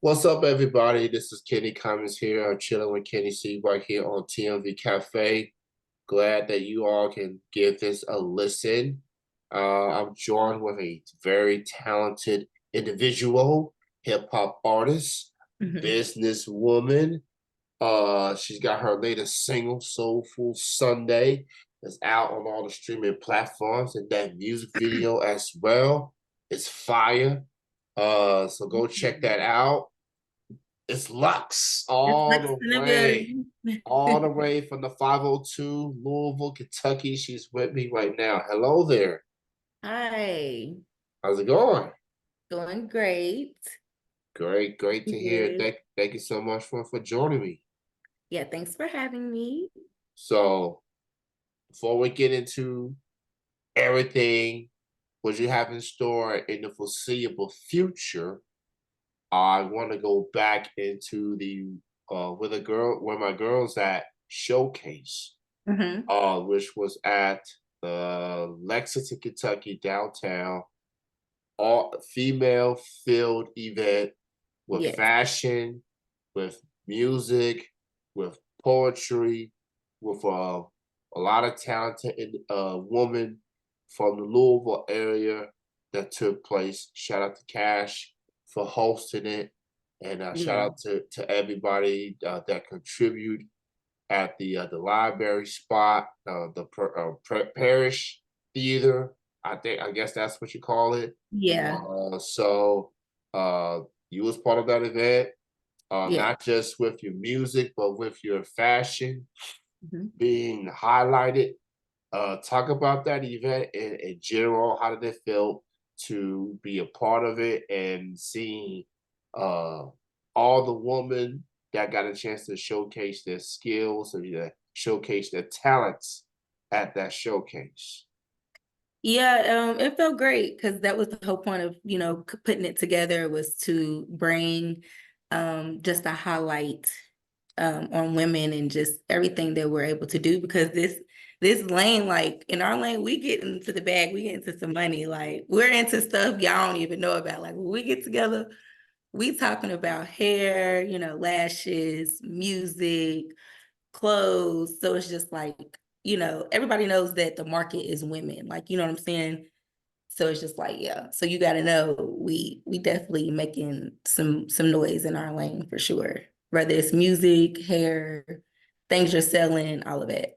What's up, everybody? This is Kenny Cummins here. I'm chilling with Kenny C right here on TMV Cafe. Glad that you all can give this a listen. I'm joined with a very talented individual, hip hop artist, Mhm. businesswoman. She's got her latest single, Soulful Sunday, that's out on all the streaming platforms, and that music video as well. It's fire. So go check that out. It's Lux It's all Luxs the in the way, all the building. way from the 502, Louisville, Kentucky. She's with me right now. Hello there. Hi, How's it going? doing great. Great, great to hear. Good. Thank you so much for joining me. Yeah, thanks for having me. So before we get into everything what you have in store in the foreseeable future, I want to go back into the where my girls at showcase. Hmm. Which was at the Lexington, Kentucky downtown, all female filled event with Yes. fashion, with music, with poetry, with a lot of talented women from the Louisville area that took place. Shout out to Cash for hosting it, and shout Yeah. out to everybody that contribute at the library spot, parish theater. I guess that's what you call it. Yeah. So you was part of that event, Yeah. not just with your music, but with your fashion Mhm. being highlighted. Talk about that event in general. How did it feel to be a part of it and seeing uh, all the women that got a chance to showcase their skills and showcase their talents at that showcase? Yeah, it felt great because that was the whole point of, putting it together was to bring just a highlight on women and just everything that we're able to do because this lane, like in our lane, we get into the bag, we get into some money. Like we're into stuff y'all don't even know about. Like when we get together, we talking about hair, lashes, music, clothes. So it's just like, everybody knows that the market is women. Like, you know what I'm saying? So it's just like, yeah. So you gotta know we definitely making some noise in our lane for sure. Whether it's music, hair, things you're selling, all of it.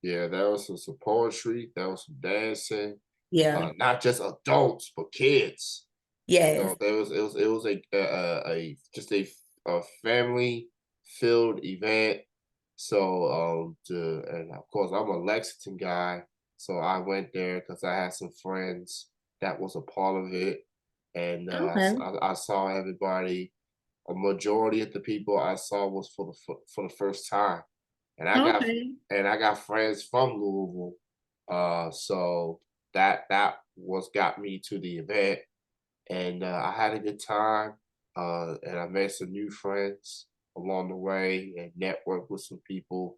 Yeah, there was some poetry, there was some dancing, Yeah. not just adults but kids. Yes. So it was just a family filled event. So and of course I'm a Lexington guy, so I went there because I had some friends that was a part of it, and Okay. I saw everybody. A majority of the people I saw was for the first time, and Okay. I got friends from Louisville, so that was got me to the event, and I had a good time, and I made some new friends along the way and networked with some people.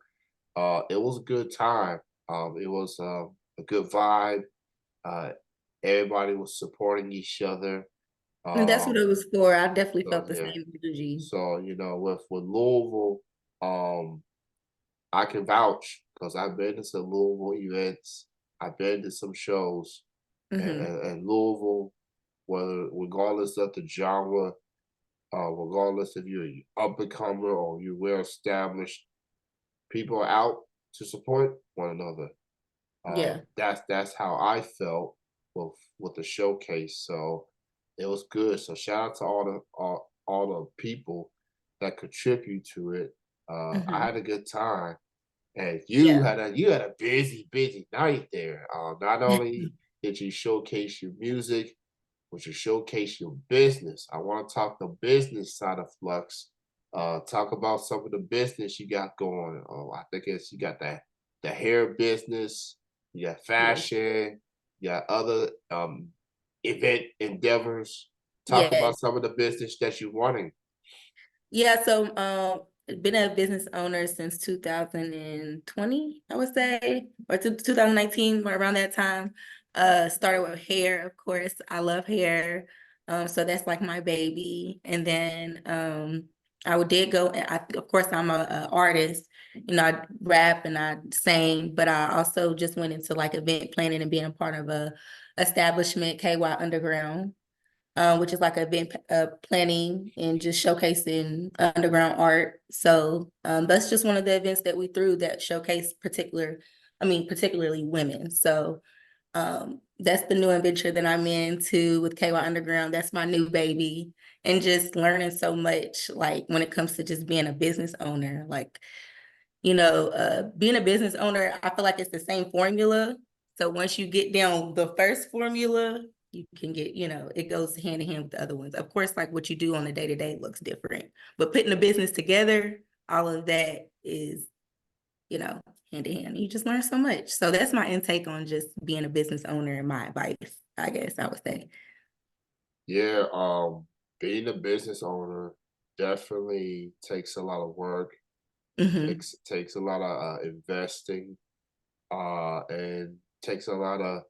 It was a good time. It was a good vibe. Uh, Everybody was supporting each other. And that's what Um, it was for. I definitely so felt the yeah, same energy. so with Louisville, um, I can vouch because I've been to some Louisville events. I've been to some shows, Hmm. and Louisville, whether regardless of the genre, regardless if you're an up and comer or you're well established, people are out to support one another. Yeah. That's how I felt with the showcase. So it was good. So shout out to all the people that contribute to it. I Hmm. had a good time, and Yeah. you had a busy night there. Not only did you showcase your music, but you showcase your business. I want to talk the business side of Flux. Talk about some of the business you got going. I think you got the hair business, you got Yeah. fashion, you got other event endeavors. Talk about Yes. some of the business that you're running. Yeah, so been a business owner since 2020, I would say, or 2019, around that time. Started with hair, of course. I love hair. So that's like my baby. And then I did go, and of course, I'm a artist. You know, I rap and I sing, but I also just went into like event planning and being a part of a establishment, KY Underground, which is like event planning and just showcasing underground art. So that's just one of the events that we threw that showcase particularly women. So that's the new adventure that I'm into with KY Underground. That's my new baby. And just learning so much, like when it comes to just being a business owner, like, being a business owner, I feel like it's the same formula. So once you get down the first formula, you can get, it goes hand in hand with the other ones. Of course, like what you do on the day to day looks different, but putting the business together, all of that is, you know, hand in hand. You just learn so much. So that's my intake on just being a business owner and my advice, I guess I would say. Yeah, being a business owner definitely takes a lot of work, Hmm. takes a lot of investing, and takes a lot of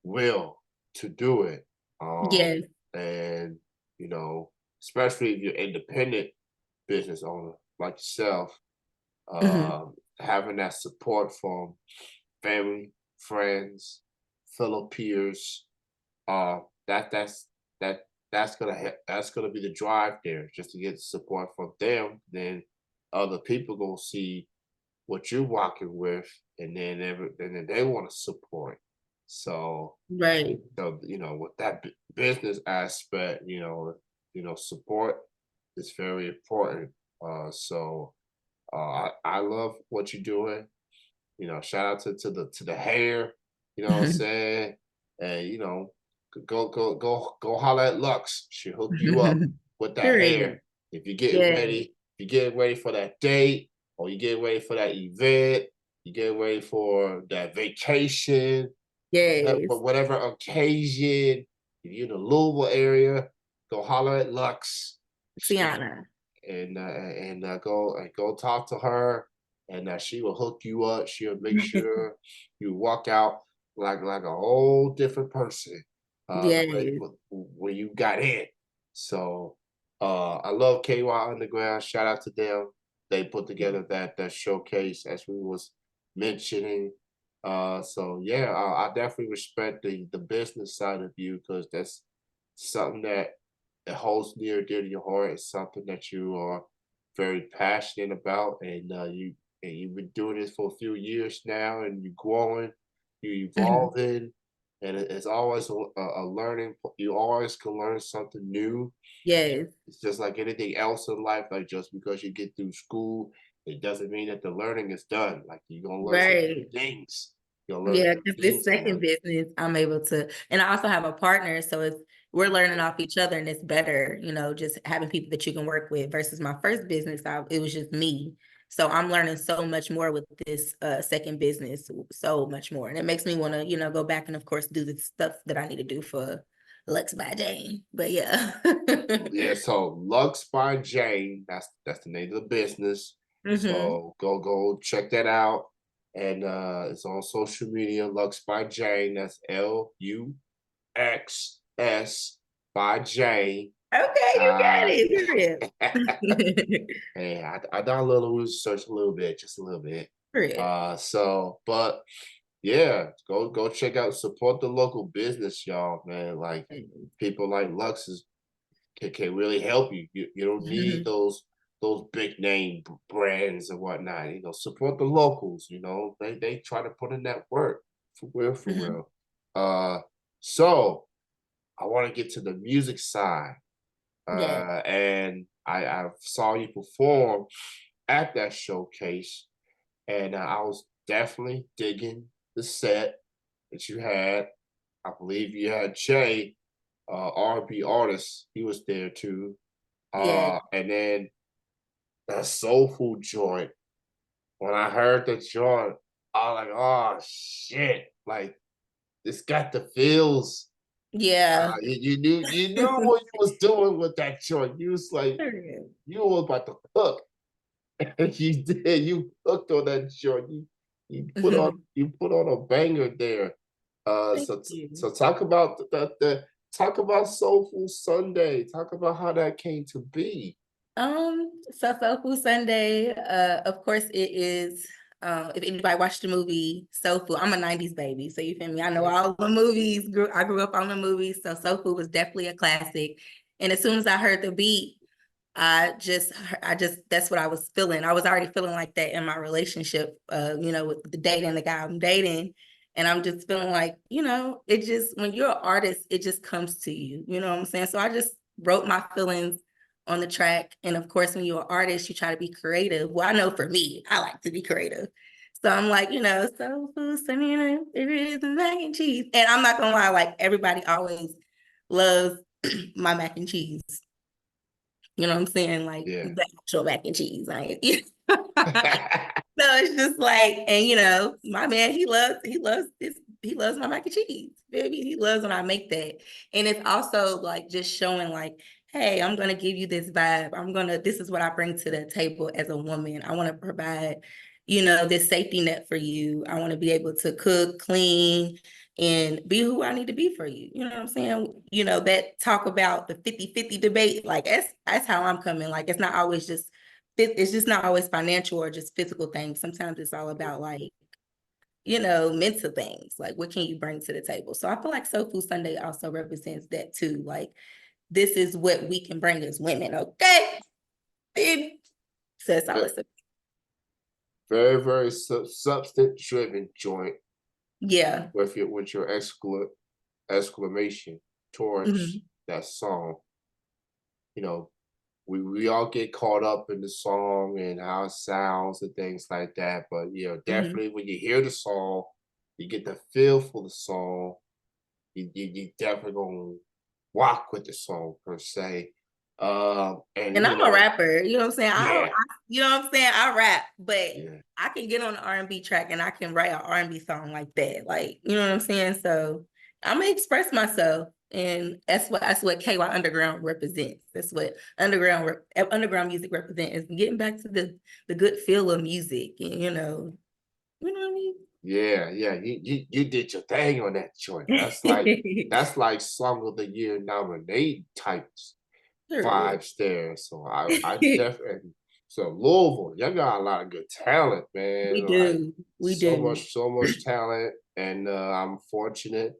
will to do it. Yes. And especially if you're independent business owner like yourself, Hmm. having that support from family, friends, fellow peers, uh, that that's that that's gonna be the drive there, just to get support from them. Then other people gonna see what you're walking with, and then they want to support. So Right. with that business aspect, support is very important. I love what you're doing. Shout out to the hair, you know what I'm saying? And go holler at Luxs. She'll hook you up with that Period. hair. If you're Yes. getting ready for that date, or you're getting ready for that event, you're getting ready for that vacation, Yes. but whatever occasion, if you're in the Louisville area, go holler at Lux. Tiana. Go talk to her, and she will hook you up. She'll make sure you walk out like a whole different person, the way Yes. when you got in. So I love KY Underground. Shout out to them. They put together that showcase as we was mentioning. So yeah, I definitely respect the business side of you, because that's something that it holds near dear to your heart. It's something that you are very passionate about, and you've been doing this for a few years now, and you're growing, you're Mhm. evolving, and it's always a learning. You always can learn something new. Yes. It's just like anything else in life. Like, just because you get through school, it doesn't mean that the learning is done. Like, you're gonna learn some new Right. things. You're gonna learn Yeah, because new this things in second life. business, I'm able to, and I also have a partner, so we're learning off each other, and it's better, just having people that you can work with versus my first business. It was just me, so I'm learning so much more with this second business, so much more, and it makes me want to, go back and of course do the stuff that I need to do for Lux by Jane. But yeah. Yeah, so Lux by Jane, that's the name of the business. Hmm. So go check that out. And it's on social media, Lux by Jane. That's LUXS by Jane. Okay, you got Uh it. hey, I done a little research, a little bit, just a little bit. Period. But yeah, go check out, support the local business, y'all, man. Like, Period. people like Lux can really help you. You don't need those big name brands and whatnot. Support the locals. They try to put in that work, for real, for Mhm. real. So I want to get to the music side. Yeah. And I saw you perform at that showcase, and I was definitely digging the set that you had. I believe you had Jay, R&B artist. He was there too. Yeah. And then that soul food joint. When I heard the joint, I was like, "Oh shit!" Like, this got the feels. Yeah. You knew what you was doing with that joint. You was like, Period. you were about to cook, and you did. You cooked on that joint. You put on a banger there. Thank So you. so talk about talk about Soulful Sunday. Talk about how that came to be. So Soul Food Sunday, of course it is, if anybody watched the movie Soul Food, I'm a 90s baby, so you feel me? I know Okay. all the movies, I grew up on the movies, so Soul Food was definitely a classic. And as soon as I heard the beat, I just that's what I was feeling. I was already feeling like that in my relationship, with the dating the guy I'm dating. And I'm just feeling like, it just when you're an artist, it just comes to you. You know what I'm saying? So I just wrote my feelings on the track. And of course, when you're an artist, you try to be creative. Well, I know for me, I like to be creative. So I'm like, soul food, it is mac and cheese. And I'm not gonna lie, like everybody always loves my mac and cheese. You know what I'm saying? Like Yeah. the actual mac and cheese. Like, so it's just like, and my man, he loves my mac and cheese. Baby, he loves when I make that. And it's also like just showing like, hey, I'm gonna give you this vibe. This is what I bring to the table as a woman. I want to provide, this safety net for you. I want to be able to cook, clean, and be who I need to be for you. You know what I'm saying? That talk about the 50-50 debate, like that's how I'm coming. Like it's just not always financial or just physical things. Sometimes it's all about like, mental things. Like what can you bring to the table? So I feel like Soul Food Sunday also represents that too. Like this is what we can bring as women, okay? So that's all Ve- it's about. Very, very substance driven joint Yeah. with your exclamation towards Mhm. that song. You know, we all get caught up in the song and how it sounds and things like that. But Mhm. definitely when you hear the song, you get the feel for the song. You definitely gonna rock with the song per se. And And I'm a rapper, you know what I'm saying? yeah, you know what I'm saying? I rap, but yeah, I can get on an R&B track and I can write an R&B song like that. Like, you know what I'm saying? So I'm gonna express myself. And that's what KY Underground represents. That's what underground music represents, is getting back to the good feel of music. And you know what I yeah. You did your thing on that joint. mean? That's like Song of the Year nominate types Period. vibes there. So I definitely so Louisville, you got a lot of good talent, man. We Like do. We do. so much talent, and I'm fortunate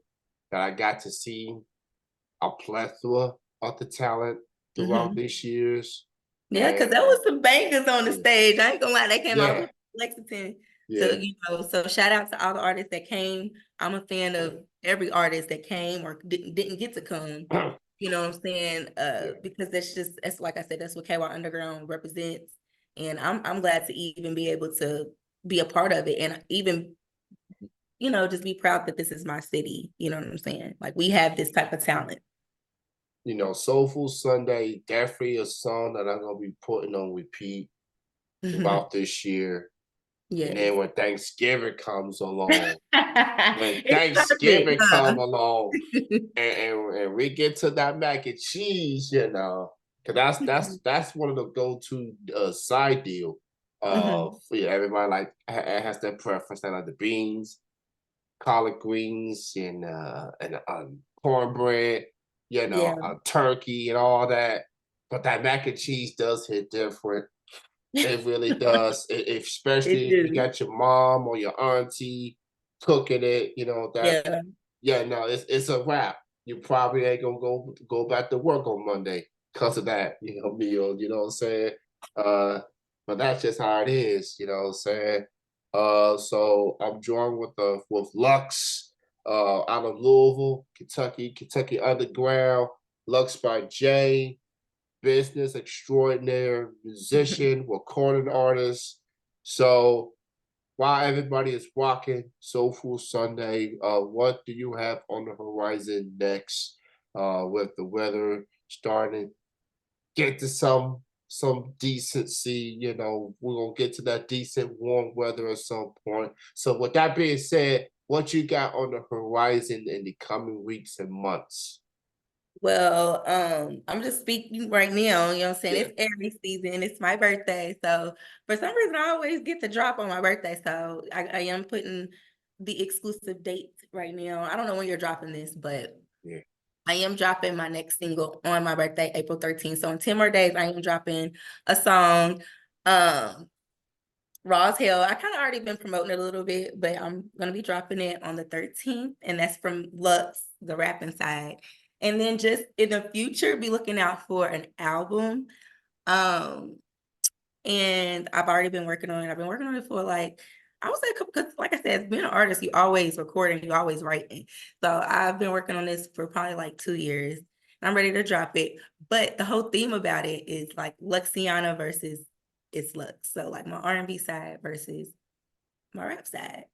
that I got to see a plethora of the talent throughout Mhm. these years. Yeah, because there And was some bangers on the yeah, stage. I ain't gonna lie, they came out yeah, of Lexington. So, yeah, so shout out to all the artists that came. I'm a fan of every artist that came or didn't get to come. You know what I'm saying? yeah. Because that's like I said, that's what KY Underground represents. And I'm glad to even be able to be a part of it and even, just be proud that this is my city. You know what I'm saying? Like we have this type of talent. Soulful Sunday, definitely a song that I'm gonna be putting on repeat throughout this year. And Yes. then when Thanksgiving comes along, when It's perfect, Thanksgiving huh? come along, and we get to that mac and cheese, because that's one of the go-to side deal. Mhm. For everybody like has their preference. They like the beans, collard greens, and cornbread, Yeah, turkey and all that. But that mac and cheese does hit different. It really does. it Especially if you do. got your mom or your auntie cooking it, that Yeah. yeah, no, it's a wrap. You probably ain't gonna go back to work on Monday because of that, meal. You know what I'm saying? Uh, but that's just how it is. You know what I'm saying? So I'm drawn with Lux, out of Louisville, Kentucky, Kentucky Underground, Lux by Jay, business extraordinaire, musician, recording artist. So while everybody is walking Soulful Sunday, what do you have on the horizon next? With the weather starting to get to some decency, we're gonna get to that decent warm weather at some point. So with that being said, what you got on the horizon in the coming weeks and months? Well, I'm just speaking right now, you know what I'm saying? Yeah, It's Aries season, it's my birthday. So for some reason I always get to drop on my birthday. So I am putting the exclusive date right now. I don't know when you're dropping this, but yeah. I am dropping my next single on my birthday, April 13th. So in 10 more days, I am dropping a song. Raw as Hell. I kind of already been promoting it a little bit, but I'm gonna be dropping it on the 13th, and that's from Luxs, the rapping side. And then just in the future, be looking out for an album. Um, and I've already been working on it. I've been working on it for like, I would say a couple, because like I said, being an artist, you always recording, you always writing. So I've been working on this for probably like 2 years. And I'm ready to drop it. But the whole theme about it is like Luxiana versus it's Lux. So like my R&B side versus my rap side.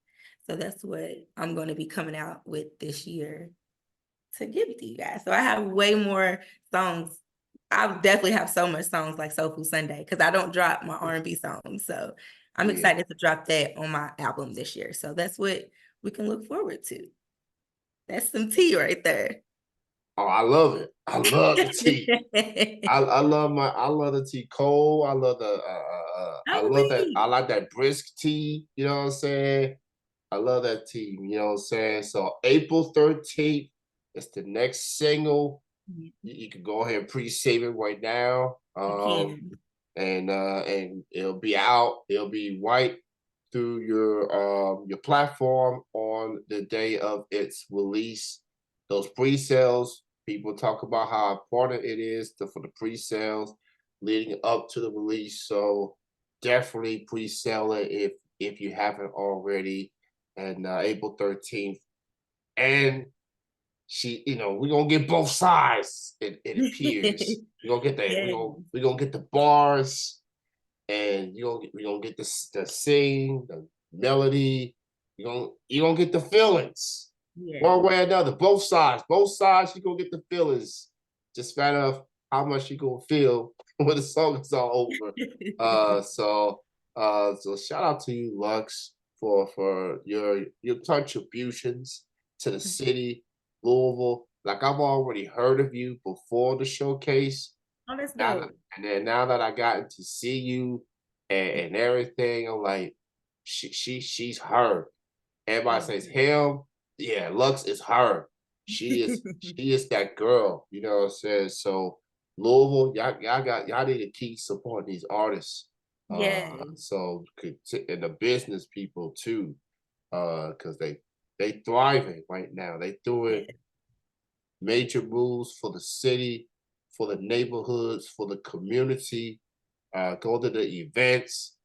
So that's what I'm going to be coming out with this year to give it to you guys. So I have way more songs. I definitely have so much songs like Soul Food Sunday because I don't drop my R&B songs. So I'm Yeah. excited to drop that on my album this year. So that's what we can look forward to. That's some tea right there. Oh, I love it. I love the tea. I love the tea cold. I Oh, love that. I wait. like that brisk tea. You know what I'm saying? I love that tea. You know what I'm saying? So April 13th is the next single. You can go ahead and pre-save it right now. You can. And it'll be out. It'll be white through your platform on the day of its release. Those pre-sales, people talk about how important it is for the pre-sales leading up to the release. So definitely pre-sale it if you haven't already. And April 13th. And we're gonna get both sides, it appears. Yes. We're gonna get the bars, and we're gonna get the sing, the melody, you're gonna get the feelings. One Yes. way or another, both sides, you're gonna get the feelings. Just matter of how much you're gonna feel when the song is all over. So shout out to you, Lux, for your contributions to the city, Louisville. Like I've already heard of you before the showcase. Oh, that's Now that, dope. and then now that I gotten to see you and everything, I'm like, she's her. Everybody Thank says you. him. Yeah, Lux is her. She is that girl. You know what I'm saying? So Louisville, y'all need to keep supporting these artists. Yes. And the business people too, because they thriving right now. They doing Yes. major moves for the city, for the neighborhoods, for the community. Go to the events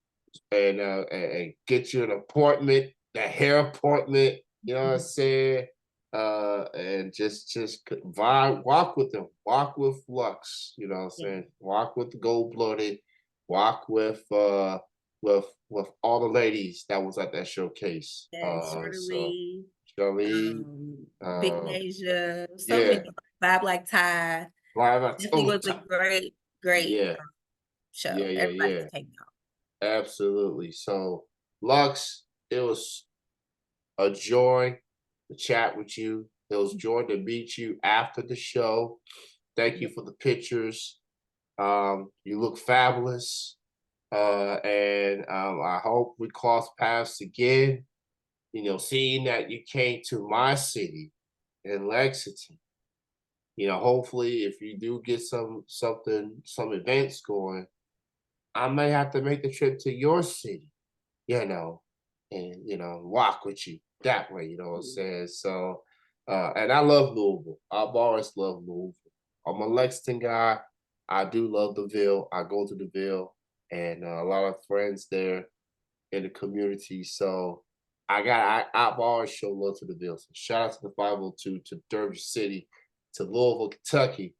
and get you an appointment, that hair appointment. You know what I'm saying? And just vibe, walk with them, walk with Lux. You know what I'm Yes. saying? Walk with the gold blooded, walk with all the ladies that was at that showcase. Yes. So Shirley, Charlene, Big uh, Nasia, so yeah, many. Vibe Like Ty. Definitely oh, was a great, great yeah, show. Everybody yeah. came out. Absolutely. So, Lux, it was a joy to chat with you. It was joy to meet you after the show. Thank you Yeah. for the pictures. You look fabulous. And I hope we cross paths again. Seeing that you came to my city in Lexington. Hopefully, if you do get some events going, I may have to make the trip to your city, you know, and walk with you that way, you know what I'm saying? So and I love Louisville. I've always loved Louisville. I'm a Lexington guy. I do love the Ville. I go to the Ville and a lot of friends there in the community. So I've always shown love to the Ville. So shout out to the 502, to Derby City, to Louisville, Kentucky,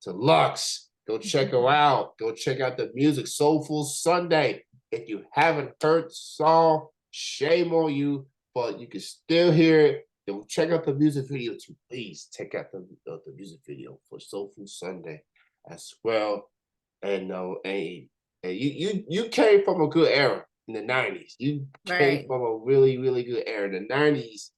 to Lux. Go check her out. Go check out the music. Soulful Sunday. If you haven't heard the song, shame on you, but you can still hear it. Then check out the music video too. Please check out the music video for Soulful Sunday as well. And you came from a good era in the 90s. You came Right. from a really, really good era. In the 90s,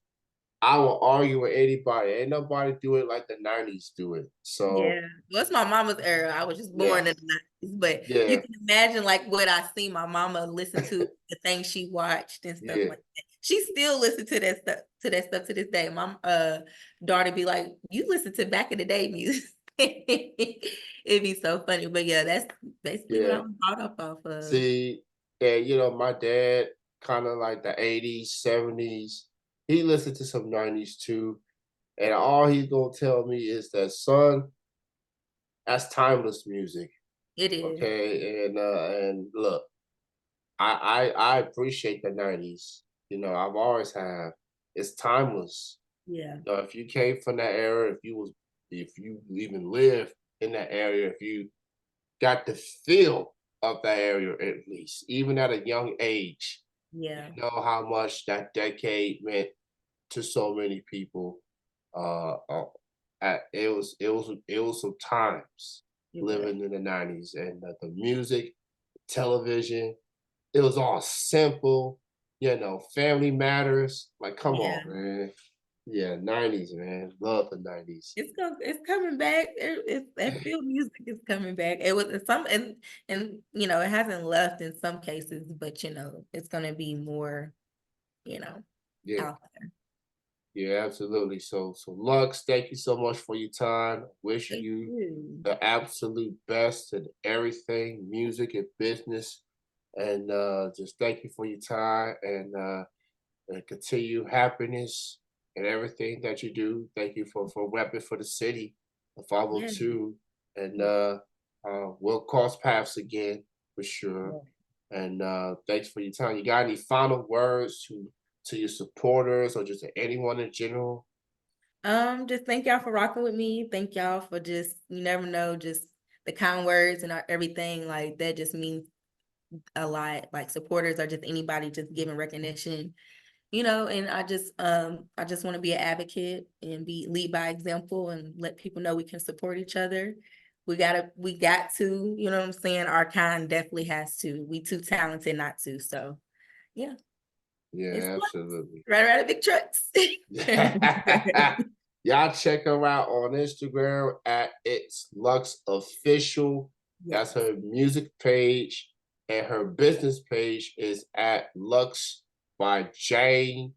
I will argue with anybody. Ain't nobody do it like the 90s do it. So Yeah. Well, it's my mama's era. I was just yeah, born in the 90s, but you yeah, can imagine like what I see my mama listen to, the things she watched and stuff yeah, like that. she still listen to that stuff to this day. My daughter be like, "You listen to back in the day music." It'd be so funny, but yeah, that's basically what I Yeah. was brought up off of. See, and my dad kind of like the 80s, 70s. He listened to some 90s too. And all he's gonna tell me is that, son, that's timeless music. It is, Okay. And look, I appreciate the 90s. I've always have. It's timeless. yeah, If you came from that era, if you even lived in that area, if you got the feel of that area at least, even at a young age, yeah, you know how much that decade meant to so many people. It was some times it was, living in the 90s, and the music, television, it was all simple. Family matters. Like, come yeah. on, man. Yeah, 90s, man. Love the 90s. It's coming back. That field music is coming back. It was some and it hasn't left in some cases, but it's gonna be more, you know, Yeah, out there. yeah, absolutely. So Lux, thank you so much for your time. Wish Thank you you. the absolute best in everything, music and business. And just thank you for your time, and continue happiness and everything that you do. Thank you for repping for the city, the Yeah. 502. And we'll cross paths again for sure. Yeah. And thanks for your time. You got any final words to your supporters or just to anyone in general? Just thank y'all for rocking with me. Thank y'all for just you never know, just the kind words and everything like that just means a lot. Like supporters are just anybody just giving recognition, and I just want to be an advocate and be lead by example and let people know we can support each other. We got to, you know what I'm saying? Our kind definitely has to. We too talented not to. So yeah, it's Yeah, Lux. absolutely. Right around the big trucks. Y'all check her out on Instagram at It's Lux Official. That's Yes. her music page, and her business page is at Lux by Jane.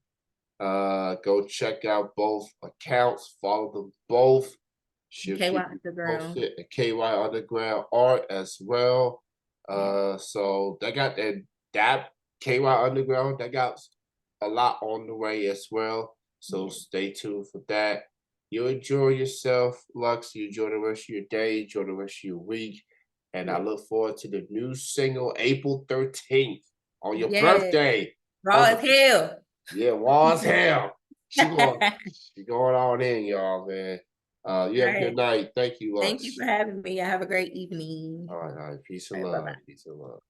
Go check out both accounts, follow them both. She'll KY keep you Underground. posted. And KY Underground Art as well. Yeah. So they got that KY Underground. They got a lot on the way as well. So Yeah. stay tuned for that. You enjoy yourself, Lux. You enjoy the rest of your day. Enjoy the rest of your week. And I Yeah. look forward to the new single April 13th on your Yeah. birthday. Raw On as the hell. Yeah, raw as hell. She going on in, y'all, man. You have a good Right. night. Thank you, Thank you Lux. for having me. I have a great evening. All right, all right. Peace All and right, love. bye-bye. Peace and love.